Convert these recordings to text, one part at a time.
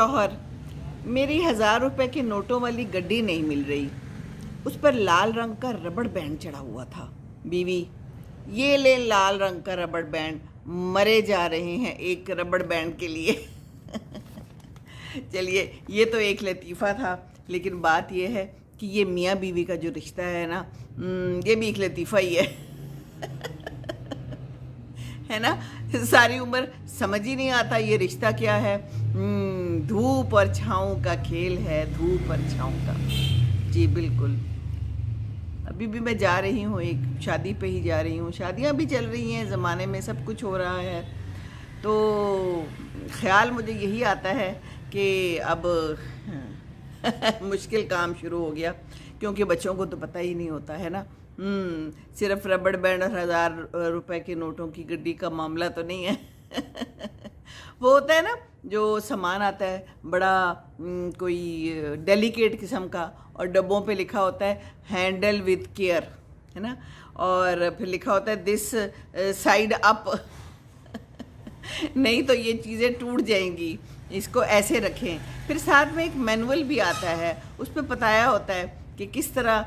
शौहर, मेरी 1000 रुपए के नोटों वाली गड्डी नहीं मिल रही, उस पर लाल रंग का रबड़ बैंड चढ़ा हुआ था। बीवी, ये ले लाल रंग का रबड़ बैंड, मरे जा रहे हैं एक रबड़ बैंड के लिए। चलिए, ये तो एक लतीफ़ा था, लेकिन बात ये है कि ये मियाँ बीवी का जो रिश्ता है ना, ये भी एक लतीफ़ा ही है। है ना। सारी उम्र समझ ही नहीं आता ये रिश्ता क्या है। धूप और छाँव का खेल है, धूप और छाँव का। जी बिल्कुल। अभी भी मैं जा रही हूँ, एक शादी पे ही जा रही हूँ। शादियाँ भी चल रही हैं, ज़माने में सब कुछ हो रहा है, तो ख़्याल मुझे यही आता है कि अब मुश्किल काम शुरू हो गया, क्योंकि बच्चों को तो पता ही नहीं होता है ना। सिर्फ रबड़ बैंड और 1000 रुपए के नोटों की गड्डी का मामला तो नहीं है। वो होता है ना, जो सामान आता है बड़ा कोई डेलिकेट किस्म का, और डब्बों पे लिखा होता है हैंडल विद केयर, है ना, और फिर लिखा होता है दिस साइड अप। नहीं तो ये चीज़ें टूट जाएंगी, इसको ऐसे रखें। फिर साथ में एक मैनुअल भी आता है, उस पर बताया होता है कि किस तरह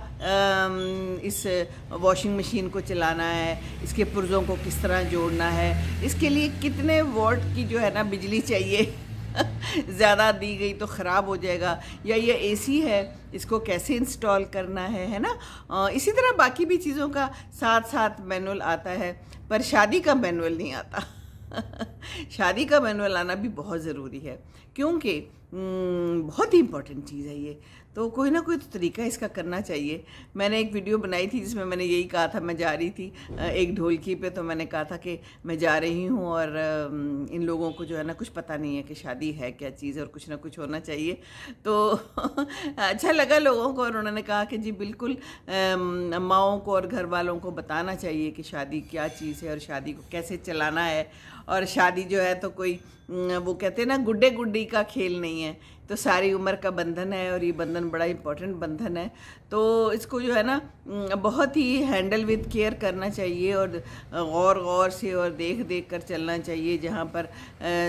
इस वॉशिंग मशीन को चलाना है, इसके पुर्ज़ों को किस तरह जोड़ना है, इसके लिए कितने वॉट की जो है ना बिजली चाहिए। ज़्यादा दी गई तो ख़राब हो जाएगा, या ये एसी है इसको कैसे इंस्टॉल करना है ना। इसी तरह बाकी भी चीज़ों का साथ साथ मैनुअल आता है, पर शादी का मैनुअल नहीं आता। शादी का मैनुअल आना भी बहुत ज़रूरी है, क्योंकि बहुत ही इम्पोर्टेंट चीज़ है ये, तो कोई ना कोई तो तरीका इसका करना चाहिए। मैंने एक वीडियो बनाई थी जिसमें मैंने यही कहा था, मैं जा रही थी एक ढोलकी पे, तो मैंने कहा था कि मैं जा रही हूँ और इन लोगों को जो है ना कुछ पता नहीं है कि शादी है क्या चीज़, और कुछ ना कुछ होना चाहिए। तो अच्छा लगा लोगों को, और उन्होंने कहा कि जी बिल्कुल माओं को और घर वालों को बताना चाहिए कि शादी क्या चीज़ है और शादी को कैसे चलाना है। और शादी जो है तो कोई वो कहते हैं ना गुड्डे गुड्डी का खेल नहीं है, तो सारी उम्र का बंधन है, और ये बंधन बड़ा इम्पोर्टेंट बंधन है। तो इसको जो है ना बहुत ही हैंडल विद केयर करना चाहिए, और गौर से और देख देख कर चलना चाहिए। जहाँ पर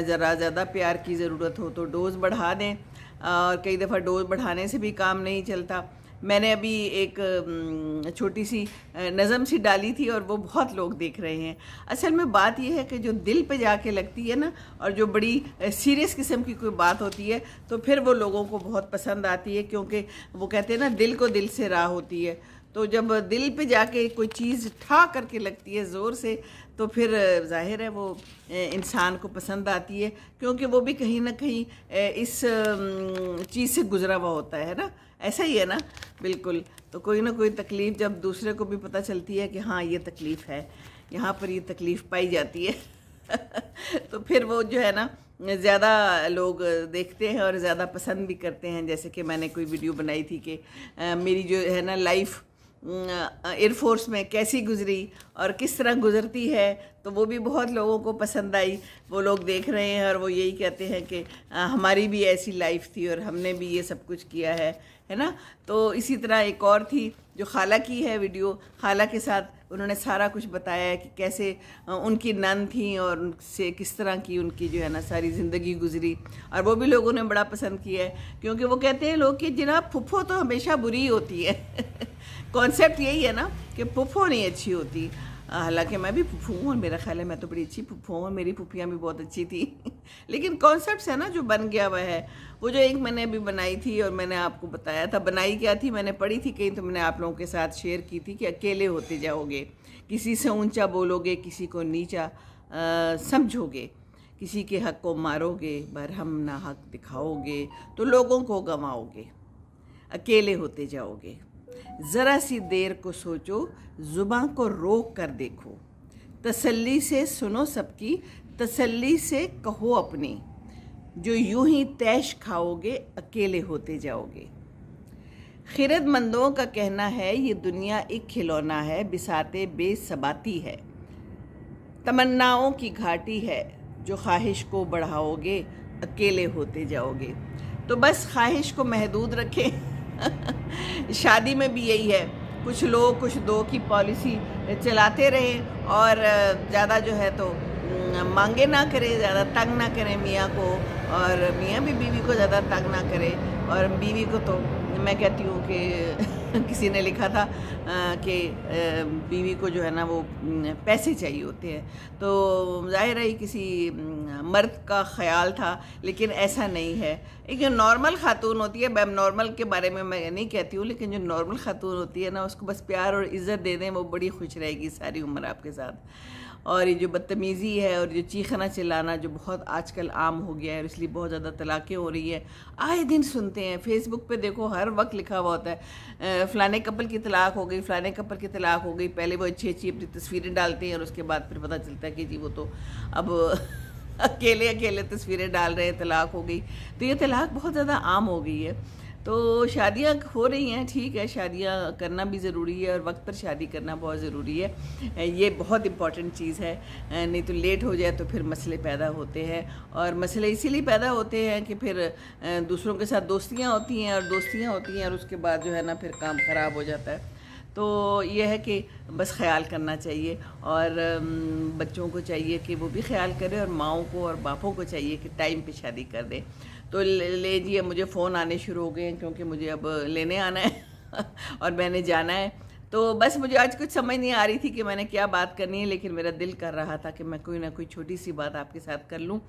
ज़रा ज़्यादा प्यार की ज़रूरत हो तो डोज़ बढ़ा दें, और कई दफ़ा डोज़ बढ़ाने से भी काम नहीं चलता। मैंने अभी एक छोटी सी नज़म सी डाली थी, और वो बहुत लोग देख रहे हैं। असल में बात यह है कि जो दिल पे जाके लगती है ना, और जो बड़ी सीरियस किस्म की कोई बात होती है, तो फिर वो लोगों को बहुत पसंद आती है, क्योंकि वो कहते हैं ना दिल को दिल से राह होती है। तो जब दिल पे जाके कोई चीज़ ठा करके लगती है ज़ोर से, तो फिर जाहिर है वो इंसान को पसंद आती है, क्योंकि वो भी कहीं ना कहीं इस चीज़ से गुजरा हुआ होता है ना। ऐसा ही है ना, बिल्कुल। तो कोई ना कोई तकलीफ़ जब दूसरे को भी पता चलती है कि हाँ ये तकलीफ़ है, यहाँ पर ये तकलीफ़ पाई जाती है, तो फिर वो जो है ना ज़्यादा लोग देखते हैं और ज़्यादा पसंद भी करते हैं। जैसे कि मैंने कोई वीडियो बनाई थी कि मेरी जो है ना लाइफ एयरफोर्स में कैसी गुजरी और किस तरह गुजरती है, तो वो भी बहुत लोगों को पसंद आई। वो लोग देख रहे हैं और वो यही कहते हैं कि हमारी भी ऐसी लाइफ थी और हमने भी ये सब कुछ किया है ना। तो इसी तरह एक और थी जो खाला की है वीडियो, खाला के साथ उन्होंने सारा कुछ बताया है कि कैसे उनकी नन थी और उनसे किस तरह की उनकी जो है ना सारी ज़िंदगी गुजरी, और वो भी लोगों ने बड़ा पसंद किया है, क्योंकि वो कहते हैं लोग कि जनाब फुफ्फो तो हमेशा बुरी ही होती है। कॉन्सेप्ट यही है ना कि फुफ्फो नहीं अच्छी होती। हालांकि मैं भी फुफ्फू हूँ और मेरा ख्याल है मैं तो बड़ी अच्छी फुफ्फू हूँ, मेरी फुफ्फियाँ भी बहुत अच्छी थी। लेकिन कॉन्सेप्ट है ना जो बन गया हुआ है। वो जो एक मैंने अभी बनाई थी और मैंने आपको बताया था, बनाई क्या थी, मैंने पढ़ी थी कहीं, तो मैंने आप लोगों के साथ शेयर की थी कि अकेले होते जाओगे, किसी से ऊंचा बोलोगे, किसी को नीचा समझोगे, किसी के हक़ को मारोगे, बरहम ना हक़ दिखाओगे तो लोगों को गंवाओगे, अकेले होते जाओगे। ज़रा सी देर को सोचो, ज़ुबां को रोक कर देखो, तसल्ली से सुनो सबकी, तसल्ली से कहो अपनी, जो यूं ही तैश खाओगे अकेले होते जाओगे। खिरदमंदों का कहना है ये दुनिया एक खिलौना है, बिसाते बेसबाती है, तमन्नाओं की घाटी है, जो ख्वाहिश को बढ़ाओगे अकेले होते जाओगे। तो बस ख्वाहिश को महदूद रखें। शादी में भी यही है, कुछ लोग कुछ दो की पॉलिसी चलाते रहें और ज़्यादा जो है तो मांगे ना करे, ज़्यादा तंग ना करें मियाँ को, और मियाँ भी बीवी को ज़्यादा तंग ना करे। और बीवी को तो मैं कहती हूँ कि किसी ने लिखा था कि बीवी को जो है ना वो पैसे चाहिए होते हैं, तो ज़ाहिर है किसी मर्द का ख्याल था, लेकिन ऐसा नहीं है। एक जो नॉर्मल खातून होती है, अब नॉर्मल के बारे में मैं नहीं कहती हूँ, लेकिन जो नॉर्मल खातून होती है ना, उसको बस प्यार और इज़्ज़त दे दें, वो बड़ी खुश रहेगी सारी उम्र आपके साथ। और ये जो बदतमीज़ी है और जो चीखना चिल्लाना जो बहुत आजकल आम हो गया है, इसलिए बहुत ज़्यादा तलाक़ें हो रही है, आए दिन सुनते हैं। फेसबुक पे देखो हर वक्त लिखा हुआ होता है फ़लाने कपल की तलाक़ हो गई, फ़लाने कपल की तलाक़ हो गई। पहले वो अच्छी अच्छी अपनी तस्वीरें डालते हैं और उसके बाद फिर पता चलता है कि जी वो तो अब अकेले अकेले तस्वीरें डाल रहे हैं, तलाक़ हो गई। तो ये तलाक़ बहुत ज़्यादा आम हो गई है। तो शादियां हो रही हैं, ठीक है, शादियां करना भी ज़रूरी है और वक्त पर शादी करना बहुत ज़रूरी है। ये बहुत इम्पॉर्टेंट चीज़ है, नहीं तो लेट हो जाए तो फिर मसले पैदा होते हैं। और मसले इसीलिए पैदा होते हैं कि फिर दूसरों के साथ दोस्तियां होती हैं और उसके बाद जो है ना फिर काम ख़राब हो जाता है। तो ये है कि बस ख्याल करना चाहिए, और बच्चों को चाहिए कि वो भी ख्याल करें, और माँओं को और बापों को चाहिए कि टाइम पे शादी कर दें। तो ले जी, अब मुझे फ़ोन आने शुरू हो गए हैं क्योंकि मुझे अब लेने आना है और मैंने जाना है। तो बस मुझे आज कुछ समझ नहीं आ रही थी कि मैंने क्या बात करनी है, लेकिन मेरा दिल कर रहा था कि मैं कोई ना कोई छोटी सी बात आपके साथ कर लूँ।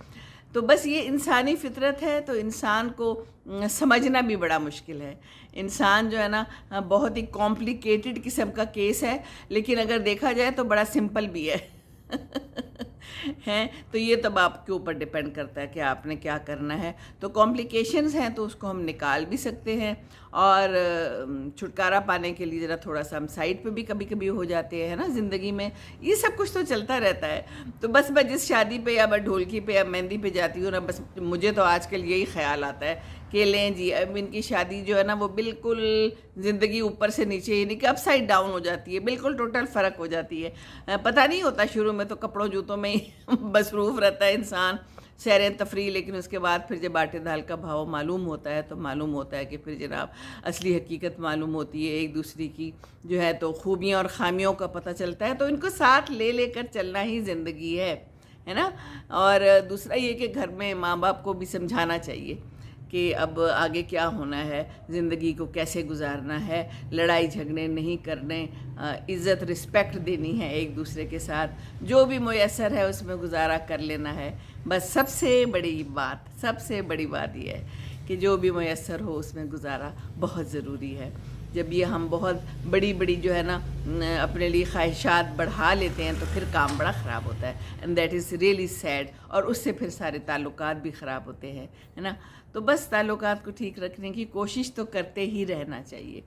तो बस ये इंसानी फितरत है, तो इंसान को समझना भी बड़ा मुश्किल है। इंसान जो है ना बहुत ही कॉम्प्लिकेटेड किस्म का केस है, लेकिन अगर देखा जाए तो बड़ा सिंपल भी है हैं। तो ये तब आपके ऊपर डिपेंड करता है कि आपने क्या करना है। तो कॉम्प्लिकेशंस हैं तो उसको हम निकाल भी सकते हैं, और छुटकारा पाने के लिए ज़रा थोड़ा सा हम साइड पे भी कभी कभी हो जाते हैं ना ज़िंदगी में। ये सब कुछ तो चलता रहता है। तो बस मैं जिस शादी पे या मैं ढोलकी पे या मेहंदी पे जाती हूँ ना, बस मुझे तो आजकल यही ख्याल आता है कि लें जी, अब इनकी शादी जो है ना वो बिल्कुल ज़िंदगी ऊपर से नीचे, यानी कि अपसाइड डाउन हो जाती है, बिल्कुल टोटल फ़र्क हो जाती है। पता नहीं होता, शुरू में तो कपड़ों जूतों में ही मसरूफ़ रहता है इंसान, सैर तफरी, लेकिन उसके बाद फिर जब आटे दाल का भाव मालूम होता है तो मालूम होता है कि फिर जनाब असली हकीकत मालूम होती है, एक दूसरे की जो है तो खूबियाँ और ख़ामियों का पता चलता है। तो इनको साथ ले लेकर चलना ही ज़िंदगी है ना। और दूसरा ये कि घर में माँ बाप को भी समझाना चाहिए कि अब आगे क्या होना है, ज़िंदगी को कैसे गुजारना है, लड़ाई झगड़े नहीं करने, इज़्ज़त रिस्पेक्ट देनी है एक दूसरे के साथ, जो भी मुयस्सर है उसमें गुजारा कर लेना है। बस सबसे बड़ी बात ये है कि जो भी मुयस्सर हो उसमें गुजारा बहुत ज़रूरी है। जब ये हम बहुत बड़ी जो है ना अपने लिए ख्वाहिशात बढ़ा लेते हैं तो फिर काम बड़ा ख़राब होता है, and that is really sad. और उससे फिर सारे ताल्लुकात भी ख़राब होते हैं, है ना। तो बस ताल्लुकात को ठीक रखने की कोशिश तो करते ही रहना चाहिए।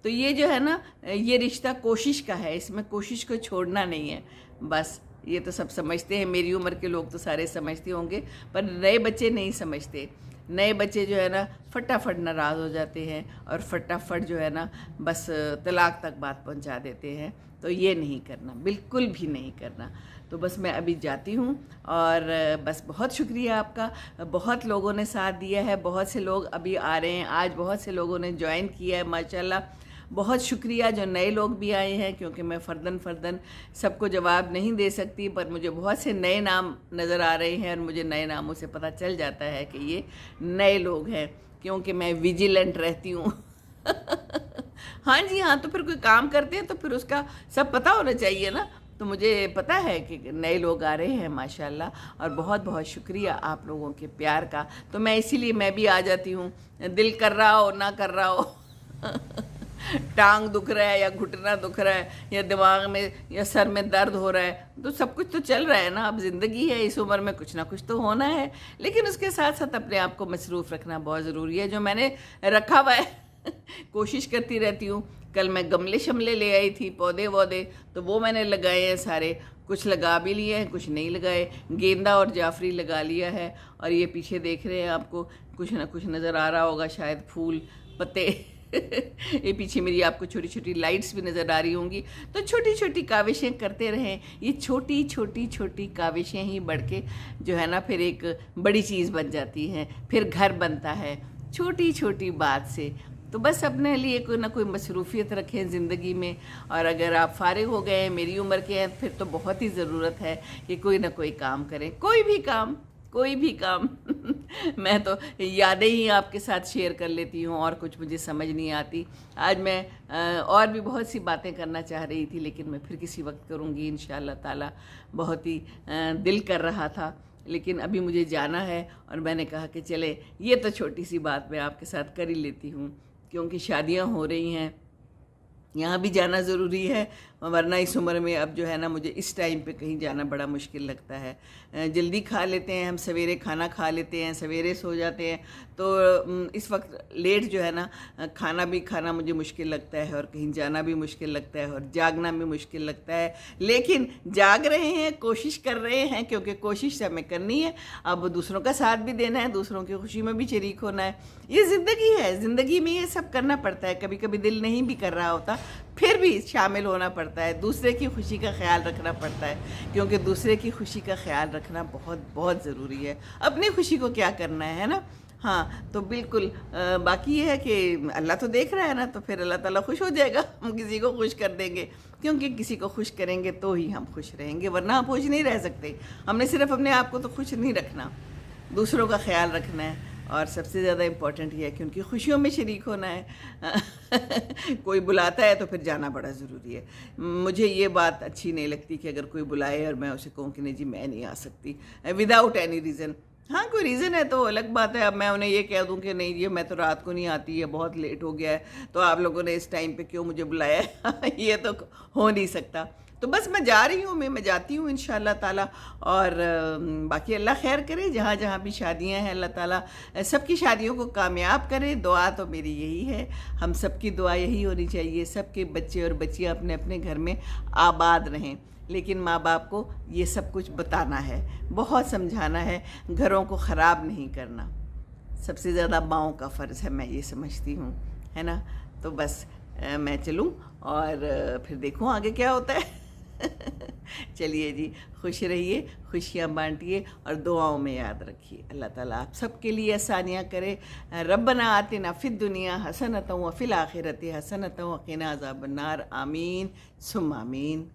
तो ये जो है ना, ये रिश्ता कोशिश का है, इसमें कोशिश को छोड़ना नहीं है। बस ये तो सब समझते हैं, मेरी उम्र के लोग तो सारे समझते होंगे, पर नए बच्चे नहीं समझते। नए बच्चे जो है ना फटाफट नाराज़ हो जाते हैं और फटाफट जो है ना बस तलाक तक बात पहुंचा देते हैं। तो ये नहीं करना, बिल्कुल भी नहीं करना। तो बस मैं अभी जाती हूँ, और बस बहुत शुक्रिया आपका, बहुत लोगों ने साथ दिया है, बहुत से लोग अभी आ रहे हैं, आज बहुत से लोगों ने ज्वाइन किया है माशाल्लाह। बहुत शुक्रिया जो नए लोग भी आए हैं, क्योंकि मैं फ़र्दन सबको जवाब नहीं दे सकती, पर मुझे बहुत से नए नाम नज़र आ रहे हैं और मुझे नए नामों से पता चल जाता है कि ये नए लोग हैं, क्योंकि मैं विजिलेंट रहती हूँ हाँ जी हाँ, तो फिर कोई काम करते हैं तो फिर उसका सब पता होना चाहिए ना। तो मुझे पता है कि नए लोग आ रहे हैं माशाल्लाह, और बहुत बहुत शुक्रिया आप लोगों के प्यार का। तो मैं इसीलिए मैं भी आ जाती हूँ, दिल कर रहा हो ना कर रहा हो टांग दुख रहा है या घुटना दुख रहा है या दिमाग में या सर में दर्द हो रहा है, तो सब कुछ तो चल रहा है ना। अब ज़िंदगी है, इस उम्र में कुछ ना कुछ तो होना है, लेकिन उसके साथ साथ अपने आप को मसरूफ़ रखना बहुत ज़रूरी है, जो मैंने रखा हुआ है कोशिश करती रहती हूँ। कल मैं गमले शमले ले आई थी, पौधे वौधे, तो वो मैंने लगाए हैं सारे, कुछ लगा भी लिए हैं, कुछ नहीं लगाए। गेंदा और जाफरी लगा लिया है, और ये पीछे देख रहे हैं, आपको कुछ ना कुछ नज़र आ रहा होगा शायद, फूल पत्ते ये पीछे मेरी आपको छोटी छोटी लाइट्स भी नज़र आ रही होंगी। तो छोटी छोटी काविशें करते रहें, ये छोटी छोटी छोटी काविशें ही बढ़ के जो है ना फिर एक बड़ी चीज़ बन जाती हैं, फिर घर बनता है छोटी छोटी बात से। تو بس اپنے لیے کوئی نہ کوئی مصروفیت رکھیں زندگی میں. اور اگر آپ فارغ ہو گئے ہیں، میری عمر کے ہیں، پھر تو بہت ہی ضرورت ہے کہ کوئی نہ کوئی کام کریں، کوئی بھی کام، کوئی بھی کام. میں تو یادیں ہی آپ کے ساتھ شیئر کر لیتی ہوں، اور کچھ مجھے سمجھ نہیں آتی. آج میں اور بھی بہت سی باتیں کرنا چاہ رہی تھی، لیکن میں پھر کسی وقت کروں گی انشاءاللہ تعالی. بہت ہی دل کر رہا تھا، لیکن ابھی مجھے جانا ہے، اور میں نے کہا کہ چلے یہ تو چھوٹی سی بات میں آپ کے ساتھ کر ہی لیتی ہوں، کیونکہ شادیاں ہو رہی ہیں، یہاں بھی جانا ضروری ہے. ورنہ اس عمر میں اب جو ہے نا مجھے اس ٹائم پہ کہیں جانا بڑا مشکل لگتا ہے. جلدی کھا لیتے ہیں ہم، سویرے کھانا کھا لیتے ہیں، سویرے سو جاتے ہیں، تو اس وقت لیٹ جو ہے نا کھانا بھی کھانا مجھے مشکل لگتا ہے، اور کہیں جانا بھی مشکل لگتا ہے، اور جاگنا بھی مشکل لگتا ہے. لیکن جاگ رہے ہیں، کوشش کر رہے ہیں، کیونکہ کوشش ہمیں کرنی ہے. اب دوسروں کا ساتھ بھی دینا ہے، دوسروں کی خوشی میں بھی شریک ہونا ہے. یہ زندگی ہے، زندگی میں یہ سب کرنا پڑتا ہے. کبھی کبھی دل نہیں بھی کر رہا ہوتا، پھر بھی شامل ہونا پڑتا ہے. دوسرے کی خوشی کا خیال رکھنا پڑتا ہے، کیونکہ دوسرے کی خوشی کا خیال رکھنا بہت بہت ضروری ہے. اپنی خوشی کو کیا کرنا ہے نا. ہاں تو بالکل. باقی یہ ہے کہ اللہ تو دیکھ رہا ہے نا، تو پھر اللہ تعالیٰ خوش ہو جائے گا. ہم کسی کو خوش کر دیں گے، کیونکہ کسی کو خوش کریں گے تو ہی ہم خوش رہیں گے، ورنہ ہم خوش نہیں رہ سکتے. ہم نے صرف اپنے آپ کو تو خوش نہیں رکھنا، دوسروں کا خیال رکھنا ہے. اور سب سے زیادہ امپورٹنٹ یہ ہے کہ ان کی خوشیوں میں شریک ہونا ہے. کوئی بلاتا ہے تو پھر جانا بڑا ضروری ہے. مجھے یہ بات اچھی نہیں لگتی کہ اگر کوئی بلائے اور میں اسے کہوں کہ نہیں جی میں نہیں آ سکتی وداؤٹ اینی ریزن. ہاں کوئی ریزن ہے تو الگ بات ہے. اب میں انہیں یہ کہہ دوں کہ نہیں یہ میں تو رات کو نہیں آتی ہے، بہت لیٹ ہو گیا ہے، تو آپ لوگوں نے اس ٹائم پہ کیوں مجھے بلایا ہے؟ یہ تو ہو نہیں سکتا. تو بس میں جا رہی ہوں، میں جاتی ہوں انشاءاللہ تعالی. اور باقی اللہ خیر کرے، جہاں جہاں بھی شادیاں ہیں اللہ تعالیٰ سب کی شادیوں کو کامیاب کرے. دعا تو میری یہی ہے، ہم سب کی دعا یہی ہونی چاہیے، سب کے بچے اور بچیاں اپنے اپنے گھر میں آباد رہیں. لیکن ماں باپ کو یہ سب کچھ بتانا ہے، بہت سمجھانا ہے، گھروں کو خراب نہیں کرنا. سب سے زیادہ ماؤں کا فرض ہے، میں یہ سمجھتی ہوں، ہے نا. تو بس میں چلوں اور پھر دیکھوں آگے کیا ہوتا ہے. چلیے جی، خوش رہیے، خوشیاں بانٹیے، اور دعاؤں میں یاد رکھیے. اللہ تعالیٰ آپ سب کے لیے آسانیاں کرے. ربنا آتنا فی الدنیا حسنۃ وفی الآخرۃ حسنۃ وقنا عذاب النار. آمین ثم آمین.